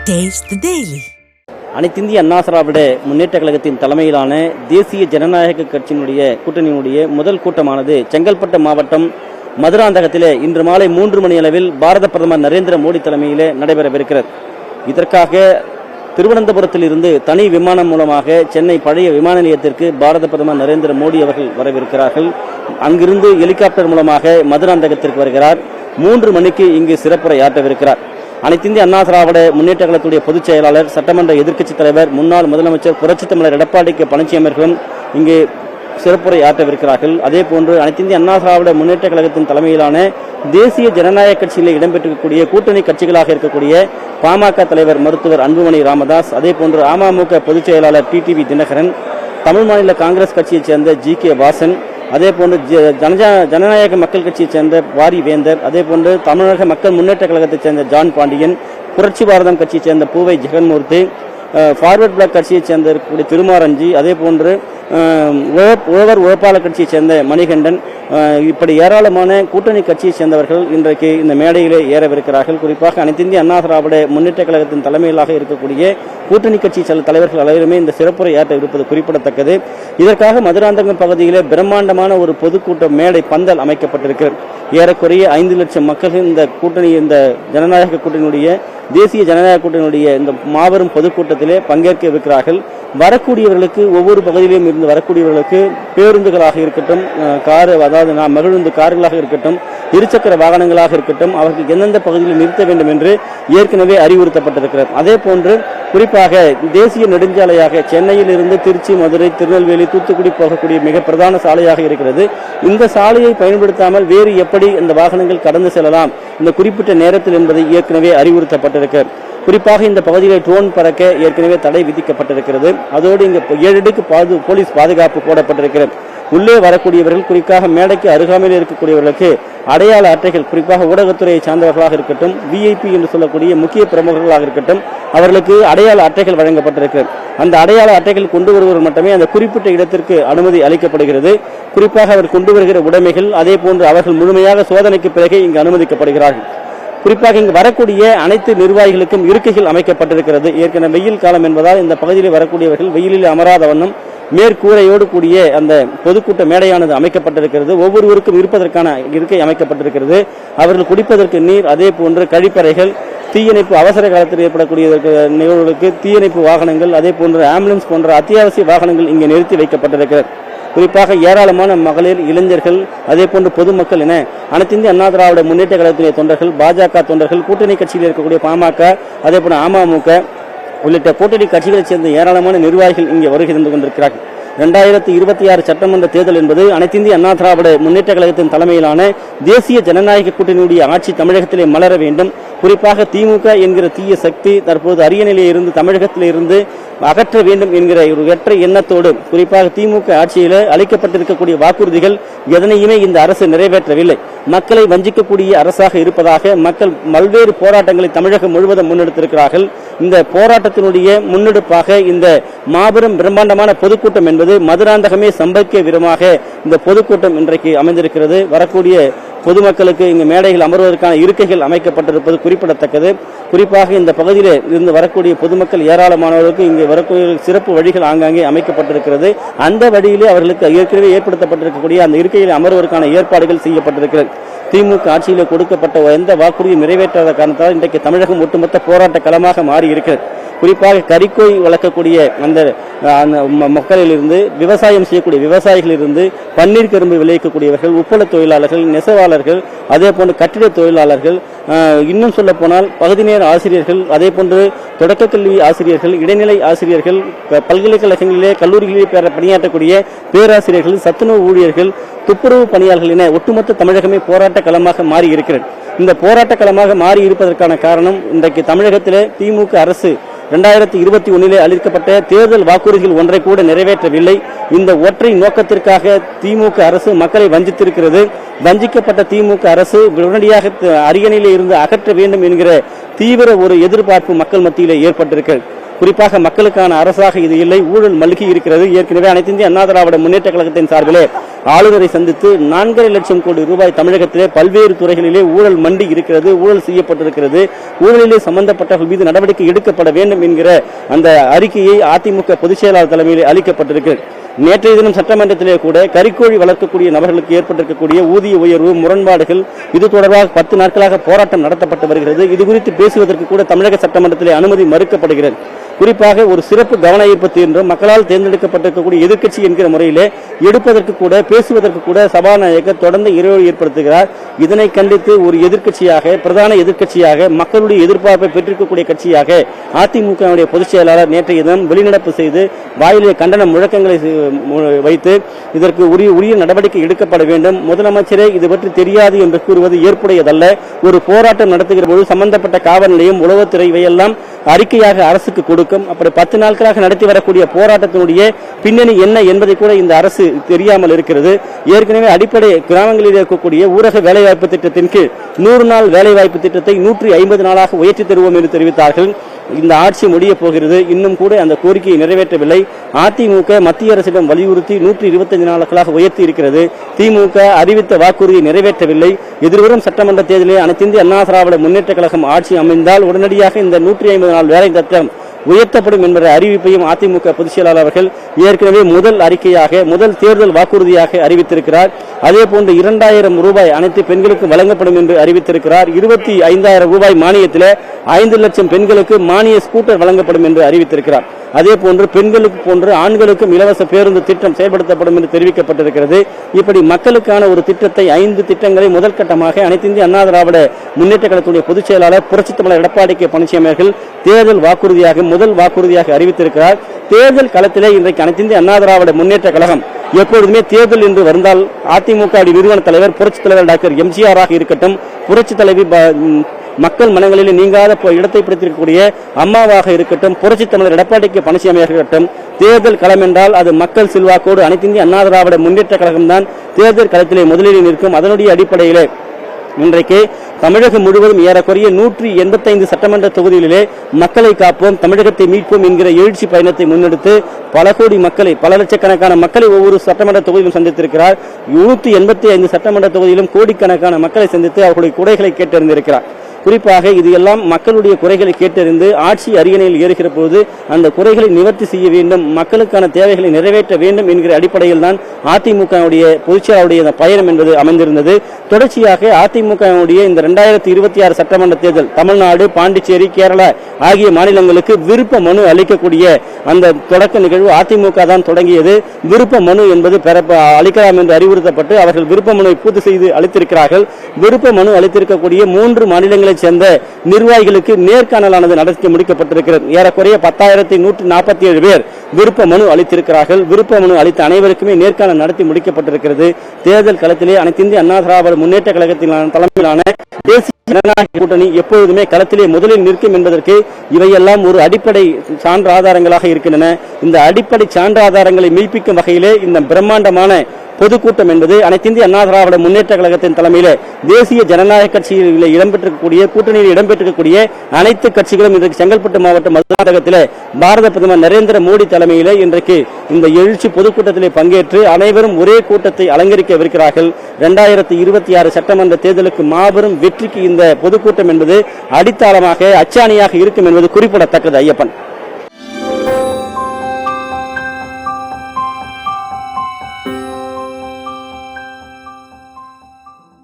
Taste the Daily. அனைத்திந்திய அண்ணா திராவிட முன்னேற்ற கழகத்தின் தலைமையிலான தேசிய ஜனநாயக கட்சியினுடைய கூட்டணியினுடைய முதல் கூட்டமானது செங்கல்பட்டு மாவட்டம் மதுராந்தகத்திலே இன்று மாலை 3 மணி அளவில் பாரத பிரதமர் நரேந்திர மோடி தலைமையிலே நடைபெறவிருக்கிறது. இதற்காக திருவனந்தபுரத்தில் இருந்து தனி விமானம் மூலமாக சென்னை பழைய விமான நிலையத்திற்கு பாரத பிரதமர் நரேந்திர மோடி அவர்கள் வரவிருக்கிறார்கள். அங்கிருந்து ஹெலிகாப்டர் மூலமாக மதுராந்தகத்திற்கு வருகிறார். 3 மணிக்கு இங்கு சிறப்புரையாற்றவிருக்கிறார். அனைத்திந்திய அண்ணா திராவிட முன்னேற்ற கழகத்துடைய பொதுச் செயலாளர், சட்டமன்ற எதிர்க்கட்சித் தலைவர், முன்னாள் முதலமைச்சர் புரட்சித் தமிழர் எடப்பாடி கே பழனிசாமி அவர்களும் இங்கே சிறப்புரை ஆற்றவிருக்கிறார்கள். அதே போன்று அனைத்திந்திய அண்ணா திராவிட முன்னேற்ற கழகத்தின் தலைமையிலான தேசிய ஜனநாயக கட்சியில் இடம்பெற்றிருக்கக்கூடிய கூட்டணி கட்சிகளாக இருக்கக்கூடிய பாமக தலைவர் மருத்துவர் அன்புமணி ராமதாஸ், அதே போன்று அமமுக பொதுச் செயலாளர் டிடிவி தினகரன், தமிழ் மாநில காங்கிரஸ் கட்சியைச் சேர்ந்த ஜி.கே. வாசன், அதே போன்று ஜனநாயக மக்கள் கட்சியைச் சேர்ந்த வாரி வேந்தர், அதே போன்று தமிழக மக்கள் முன்னேற்ற கழகத்தைச் சேர்ந்த ஜான் பாண்டியன், புரட்சி பாரதம் கட்சியைச் சேர்ந்த பூவை ஜெகன்மூர்த்தி, ஃபார்வர்ட் பிளாக் கட்சியைச் சேர்ந்த திருமாரஞ்சி, அதே போன்று உழவர் உழைப்பாளர் கட்சியைச் சேர்ந்த மணிகண்டன், இப்படி ஏராளமான கூட்டணி கட்சியைச் சேர்ந்தவர்கள் இன்றைக்கு இந்த மேடையிலே ஏறவிருக்கிறார்கள். குறிப்பாக அனைத்திந்திய அண்ணா திராவிட முன்னேற்ற கழகத்தின் தலைமையிலாக இருக்கக்கூடிய கூட்டணி கட்சி தலைவர்கள் அனைவருமே இந்த சிறப்புரை ஆற்ற இருப்பது குறிப்பிடத்தக்கது. இதற்காக மதுராந்தகம் பகுதியிலே பிரம்மாண்டமான ஒரு பொதுக்கூட்ட மேடை பந்தல் அமைக்கப்பட்டிருக்கிறது. ஏறக்குறைய 5 லட்சம் மக்கள் இந்த ஜனநாயக கூட்டணியுடைய தேசிய ஜனநாயக கூட்டணியுடைய இந்த மாபெரும் பொதுக்கூட்டத்திலே பங்கேற்க இருக்கிறார்கள். வரக்கூடியவர்களுக்கு ஒவ்வொரு பகுதியிலும் இருந்து வரக்கூடியவர்களுக்கு பேருந்துகளாக இருக்கட்டும், மகிழுந்து கார்களாக இருக்கட்டும், இருசக்கர வாகனங்களாக இருக்கட்டும், அவர்கள் எந்தெந்த பகுதியில் நிறுத்த வேண்டும் என்று ஏற்கனவே அறிவுறுத்தப்பட்டிருக்கிறது. அதே போன்று குறிப்பாக தேசிய நெடுஞ்சாலையாக சென்னையில் இருந்து திருச்சி, மதுரை, திருநெல்வேலி, தூத்துக்குடி போகக்கூடிய மிக பிரதான சாலையாக இருக்கிறது. இந்த சாலையை பயன்படுத்தாமல் வேறு எப்படி இந்த வாகனங்கள் கடந்து செல்லலாம் இந்த குறிப்பிட்ட நேரத்தில் என்பதை ஏற்கனவே அறிவுறுத்தப்பட்டிருக்கிறது. குறிப்பாக இந்த பகுதியில் ட்ரோன் பறக்க ஏற்கனவே தடை விதிக்கப்பட்டிருக்கிறது. அதோடு இங்கு 7 அடுக்கு போலீஸ் பாதுகாப்பு போடப்பட்டிருக்கிறது. உள்ளே வரக்கூடியவர்கள், குறிப்பாக மேடைக்கு அருகாமையில் இருக்கக்கூடியவர்களுக்கு அடையாள அட்டைகள், குறிப்பாக ஊடகத்துறையை சார்ந்தவர்களாக இருக்கட்டும், விஐபி என்று சொல்லக்கூடிய முக்கிய பிரமுகர்களாக இருக்கட்டும், அவர்களுக்கு அடையாள அட்டைகள் வழங்கப்பட்டிருக்கிறது. அந்த அடையாள அட்டைகள் கொண்டு வருவர் மட்டுமே அந்த குறிப்பிட்ட இடத்திற்கு அனுமதி அளிக்கப்படுகிறது. குறிப்பாக அவர் கொண்டு வருகிற உடைமைகள், அதே போன்று அவர்கள் முழுமையாக சோதனைக்கு பிறகு இங்கு அனுமதிக்கப்படுகிறார்கள். குறிப்பாக இங்கு வரக்கூடிய அனைத்து நிர்வாகிகளுக்கும் இருக்கைகள் அமைக்கப்பட்டிருக்கிறது. ஏற்கனவே வெயில் காலம் என்பதால் இந்த பகுதியில் வரக்கூடியவர்கள் வெயிலில் அமராத வண்ணம் மேற்கூரையோடு கூடிய அந்த பொதுக்கூட்ட மேடையானது அமைக்கப்பட்டிருக்கிறது. ஒவ்வொருவருக்கும் இருப்பதற்கான இருக்கை அமைக்கப்பட்டிருக்கிறது. அவர்கள் குடிப்பதற்கு நீர், அதே போன்று கழிப்பறைகள், தீயணைப்பு அவசர காலத்தில் ஏற்படக்கூடிய நிகழ்வுகளுக்கு தீயணைப்பு வாகனங்கள், அதே போன்று ஆம்புலன்ஸ் போன்ற அத்தியாவசிய வாகனங்கள் இங்கே நிறுத்தி வைக்கப்பட்டிருக்கிறது. குறிப்பாக ஏராளமான மகளிர், இளைஞர்கள், அதே போன்று பொதுமக்கள் என அனைத்திந்திய அண்ணா திராவிட முன்னேற்ற கழகத்தினுடைய தொண்டர்கள், பாஜக தொண்டர்கள், கூட்டணி கட்சியில் இருக்கக்கூடிய பாமக, அதே போல அமமுக உள்ளிட்ட கூட்டணி கட்சிகளைச் சேர்ந்த ஏராளமான நிர்வாகிகள் இங்கே வருகை தந்து கொண்டிருக்கிறார்கள். 2026 சட்டமன்ற தேர்தல் என்பது அனைத்திந்திய அண்ணா திராவிட முன்னேற்ற கழகத்தின் தலைமையிலான தேசிய ஜனநாயக கூட்டணியுடைய ஆட்சி தமிழகத்திலே மலர வேண்டும். குறிப்பாக திமுக என்கிற தீய சக்தி தற்போது அரியணையிலே இருந்து தமிழகத்திலே இருந்து அகற்ற வேண்டும் என்கிற ஒரு வெற்ற எண்ணத்தோடு, குறிப்பாக திமுக ஆட்சியில் அளிக்கப்பட்டிருக்கக்கூடிய வாக்குறுதிகள் எதனையுமே இந்த அரசு நிறைவேற்றவில்லை. மக்களை வஞ்சிக்கக்கூடிய அரசாக இருப்பதாக மக்கள் பல்வேறு போராட்டங்களை தமிழகம் முழுவதும் முன்னெடுத்திருக்கிறார்கள். இந்த போராட்டத்தினுடைய முன்னெடுப்பாக இந்த மாபெரும் பிரம்மாண்டமான பொதுக்கூட்டம் என்பது மதுராந்தகமே சம்பவிக்க விதமாக இந்த பொதுக்கூட்டம் இன்றைக்கு அமைந்திருக்கிறது. வரக்கூடிய பொதுமக்களுக்கு இங்கு மேடைகள் அமர்வதற்கான இருக்கைகள் அமைக்கப்பட்டிருப்பது குறிப்பிடத்தக்கது. குறிப்பாக இந்த பகுதியில் இருந்து வரக்கூடிய பொதுமக்கள் ஏராளமானவர்களுக்கு இங்கு வரக்கூடிய சிறப்பு வழிகள் ஆங்காங்கே அமைக்கப்பட்டிருக்கிறது. அந்த வழியிலே அவர்களுக்கு ஏற்கனவே ஏற்படுத்தப்பட்டிருக்கக்கூடிய அந்த இருக்கையில் அமர்வதற்கான ஏற்பாடுகள் செய்யப்பட்டிருக்கிறது. திமுக ஆட்சியில் கொடுக்கப்பட்ட எந்த வாக்குறுதியும் நிறைவேற்றாத காரணத்தால் இன்றைக்கு தமிழகம் ஒட்டுமொத்த போராட்ட களமாக மாறி இருக்கிறது. குறிப்பாக கறிக்கோய் வளர்க்கக்கூடிய அந்த மக்களிலிருந்து, விவசாயம் செய்யக்கூடிய விவசாயிகளிலிருந்து, பன்னீர் கரும்பு விளைவிக்கக்கூடியவர்கள், உப்பள தொழிலாளர்கள், நெசவாளர்கள், அதே போன்று கட்டிட தொழிலாளர்கள், இன்னும் சொல்ல போனால் பகுதி நேர ஆசிரியர்கள், அதே போன்று தொடக்க கல்வி ஆசிரியர்கள், இடைநிலை ஆசிரியர்கள், பல்கலைக்கழகங்களிலே கல்லூரிகளிலே பணியாற்றக்கூடிய பேராசிரியர்கள், சத்துணவு ஊழியர்கள், துப்புரவு பணியாளர்கள் என ஒட்டுமொத்த தமிழகமே போராட்ட களமாக மாறி இருக்கிறது. இந்த போராட்ட களமாக மாறி இருப்பதற்கான காரணம், இன்றைக்கு தமிழகத்திலே திமுக அரசு 2021 அளிக்கப்பட்ட தேர்தல் வாக்குறுதிகள் ஒன்றை கூட நிறைவேற்றவில்லை. இந்த ஒற்றை நோக்கத்திற்காக திமுக அரசு மக்களை வஞ்சித்திருக்கிறது. வஞ்சிக்கப்பட்ட திமுக அரசு உடனடியாக அரியணையிலே இருந்து அகற்ற வேண்டும் என்கிற தீவிர ஒரு எதிர்பார்ப்பு மக்கள் மத்தியிலே ஏற்பட்டிருக்கிறது. குறிப்பாக மக்களுக்கான அரசாக இது இல்லை, ஊழல் மல்கி இருக்கிறது. ஏற்கனவே அனைத்து இந்திய அண்ணா திராவிட முன்னேற்ற கழகத்தின் சார்பிலே ஆளுநரை சந்தித்து 4.5 லட்சம் கோடி ரூபாய் தமிழகத்திலே பல்வேறு துறைகளிலே ஊழல் மண்டி இருக்கிறது, ஊழல் செய்யப்பட்டிருக்கிறது, ஊழலிலே சம்பந்தப்பட்டவர்கள் மீது நடவடிக்கை எடுக்கப்பட வேண்டும் என்கிற அந்த அறிக்கையை அதிமுக பொதுச் செயலாளர் தலைமையில் அளிக்கப்பட்டிருக்கிறது. நேற்றைய தினம் சட்டமன்றத்திலே கூட கறிக்கோழி வளர்க்கக்கூடிய நபர்களுக்கு ஏற்பட்டிருக்கக்கூடிய ஊதிய உயர்வு முரண்பாடுகள் இது தொடர்பாக 10 நாட்களாக போராட்டம் நடத்தப்பட்டு வருகிறது. இது குறித்து பேசுவதற்கு கூட தமிழக சட்டமன்றத்திலே அனுமதி மறுக்கப்படுகிறது. குறிப்பாக ஒரு சிறப்பு கவன ஈர்ப்பு தீர்மானம் மக்களால் தேர்ந்தெடுக்கப்பட்டிருக்கக்கூடிய எதிர்க்கட்சி என்கிற முறையிலே எடுப்பதற்கு கூட பேசுவதற்கு கூட சபாநாயகர் தொடர்ந்து இடைவெளி ஏற்படுத்துகிறார். இதனை கண்டித்து ஒரு எதிர்க்கட்சியாக, பிரதான எதிர்க்கட்சியாக, மக்களுடைய எதிர்பார்ப்பை பெற்றிருக்கக்கூடிய கட்சியாக அதிமுக பொதுச் செயலாளர் நேற்றைய தினம் வெளிநடப்பு செய்து வாயிலே கண்டன முழக்கங்களை வைத்து இதற்கு உரிய நடவடிக்கை எடுக்கப்பட வேண்டும், முதலமைச்சரே இது பற்றி தெரியாது என்று கூறுவது ஏற்புடையதல்ல, ஒரு போராட்டம் நடத்துகிற போது சம்பந்தப்பட்ட காவல் நிலையம், உளவுத்துறை இவையெல்லாம் அறிக்கையாக அரசுக்கு கொடுக்கும். அப்படி 10 நாட்களாக நடத்தி வரக்கூடிய போராட்டத்தினுடைய பின்னணி என்ன என்பதை கூட இந்த அரசு தெரியாமல் இருக்கிறது. ஏற்கனவே அடிப்படை கிராமங்களில் இருக்கக்கூடிய ஊரக வேலைவாய்ப்பு திட்டத்தின் கீழ் 100 நாள் வேலைவாய்ப்பு திட்டத்தை 150 நாளாக உயர்த்தி தருவோம் என்று தெரிவித்தார்கள். இந்த ஆட்சி முடிய போகிறது, இன்னும் கூட அந்த கோரிக்கையை நிறைவேற்றவில்லை. அதிமுக மத்திய அரசிடம் வலியுறுத்தி 125 நாட்களாக உயர்த்தி இருக்கிறது. திமுக அறிவித்த வாக்குறுதியை நிறைவேற்றவில்லை. எதிர்வரும் சட்டமன்ற தேர்தலில் அனைத்து இந்திய அண்ணா திராவிட முன்னேற்ற கழகம் ஆட்சி அமைந்தால் உடனடியாக இந்த 150 நாள் வேலை திட்டம் உயர்த்தப்படும் என்ற அறிவிப்பையும் அதிமுக பொதுச் செயலாளர் அவர்கள் ஏற்கனவே முதல் அறிக்கையாக, முதல் தேர்தல் வாக்குறுதியாக அறிவித்திருக்கிறார். அதே போன்று 2000 ரூபாய் அனைத்து பெண்களுக்கு வழங்கப்படும் என்று அறிவித்திருக்கிறார். 25,000 ரூபாய் மானியத்தில் 5 லட்சம் பெண்களுக்கு மானிய ஸ்கூட்டர் வழங்கப்படும் என்று அறிவித்திருக்கிறார். அதே போன்று பெண்களுக்கு போன்று ஆண்களுக்கும் இலவச பேருந்து திட்டம் செயல்படுத்தப்படும் என்று தெரிவிக்கப்பட்டிருக்கிறது. இப்படி மக்களுக்கான ஒரு திட்டத்தை 5 திட்டங்களை முதல் கட்டமாக அனைத்து இந்திய அண்ணா திராவிட முன்னேற்ற கழகத்துடைய பொதுச் செயலாளர் புரட்சித் தமிழர் எடப்பாடி கே பழனிசாமி அவர்கள் தேர்தல் வாக்குறுதியாக, முதல் வாக்குறுதியாக அறிவித்திருக்கிறார். தேர்தல் களத்திலே இன்றைக்கு அனைத்து இந்திய அண்ணா திராவிட முன்னேற்ற கழகம் எப்பொழுதுமே தேர்தல் என்று வந்தால் அதிமுக நிறுவன தலைவர் புரட்சித் தலைவர் டாக்டர் எம்ஜிஆர் ஆக இருக்கட்டும், புரட்சித் தலைவி மக்கள் மனங்களில் நீங்காத இடத்தை பிடித்திருக்கக்கூடிய அம்மாவாக இருக்கட்டும், புரட்சித் தமிழர் எடப்பாடி கே பழனிசாமியாக இருக்கட்டும், தேர்தல் களம் என்றால் அது மக்கள் செல்வாக்கோடு அனைத்து இந்திய அண்ணா திராவிட முன்னேற்ற கழகம் தான் தேர்தல் களத்திலே முதலில் நிற்கும். அதனுடைய அடிப்படையிலே இன்றைக்கு தமிழகம் முழுவதும் ஏறக்குறைய 185 சட்டமன்ற தொகுதிகளிலே மக்களை காப்போம், தமிழகத்தை மீட்போம் என்கிற எழுச்சி பயணத்தை முன்னெடுத்து பல கோடி மக்களை, பல லட்சக்கணக்கான மக்களை ஒவ்வொரு சட்டமன்ற தொகுதியிலும் சந்தித்திருக்கிறார். 185 சட்டமன்ற தொகுதியிலும் கோடிக்கணக்கான மக்களை சந்தித்து அவர்களுடைய குறைகளை கேட்டறிந்திருக்கிறார். குறிப்பாக இது எல்லாம் மக்களுடைய குறைகளை கேட்டறிந்து ஆட்சி அரியணையில் ஏறுகிற போது அந்த குறைகளை நிவர்த்தி செய்ய வேண்டும், மக்களுக்கான தேவைகளை நிறைவேற்ற வேண்டும் என்கிற அடிப்படையில் தான் அதிமுகவுடைய பொதுச்செயலாளருடைய பயணம் என்பது அமைந்திருந்தது. தொடர்ச்சியாக அதிமுகவுடைய இந்த 2026 சட்டமன்ற தேர்தல் தமிழ்நாடு, பாண்டிச்சேரி, கேரளா ஆகிய மாநிலங்களுக்கு விருப்ப மனு அளிக்கக்கூடிய அந்த தொடக்க நிகழ்வு அதிமுக தான் தொடங்கியது. விருப்ப மனு என்பது அளிக்கலாம் என்று அறிவுறுத்தப்பட்டு அவர்கள் விருப்ப மனுவை பூர்த்தி செய்து அளித்திருக்கிறார்கள். விருப்ப மனு அளித்திருக்கக்கூடிய 3 மாநிலங்களை சேர்ந்த நிர்வாகிகளுக்கு நேர்காணலானது நடத்தி முடிக்கப்பட்டிருக்கிறது. ஏறக்குறைய 10,147 பேர் விருப்ப மனு அளித்திருக்கிறார்கள். விருப்ப மனு அளித்த அனைவருக்குமே நேர்காணல் நடத்தி முடிக்கப்பட்டிருக்கிறது. தேர்தல் களத்திலே அனைத்து இந்திய அண்ணா திராவிட முன்னேற்ற கழகத்தின் தலைமையிலான தேசிய ஜனநாயக கூட்டணி எப்பொழுதுமே களத்திலே முதலில் நிற்கும் என்பதற்கு இவையெல்லாம் ஒரு அடிப்படை சான்று ஆதாரங்களாக இருக்கின்றன. இந்த அடிப்படை சான்று ஆதாரங்களை மெய்ப்பிக்கும் வகையிலே இந்த பிரம்மாண்டமான பொதுக்கூட்டம் என்பது அனைத்து இந்திய அண்ணா திராவிட முன்னேற்ற கழகத்தின் தலைமையில தேசிய ஜனநாயக கட்சியில் இடம்பெற்றிருக்கக்கூடிய கூட்டணியில் இடம்பெற்றிருக்கக்கூடிய அனைத்து கட்சிகளும் இன்றைக்கு செங்கல்பட்டு மாவட்ட மதுராந்தகத்தில் பாரத பிரதமர் நரேந்திர மோடி தலைமையில இன்றைக்கு இந்த எழுச்சி பொதுக்கூட்டத்திலே பங்கேற்று அனைவரும் ஒரே கூட்டத்தை அலங்கரிக்கவிருக்கிறார்கள். 2026 சட்டமன்ற தேர்தலுக்கு மாபெரும் வெற்றிக்கு இந்த பொதுக்கூட்டம் என்பது அடித்தாளமாக, அச்சாணியாக இருக்கும் என்பது குறிப்பிடத்தக்கது. ஐயப்பன்.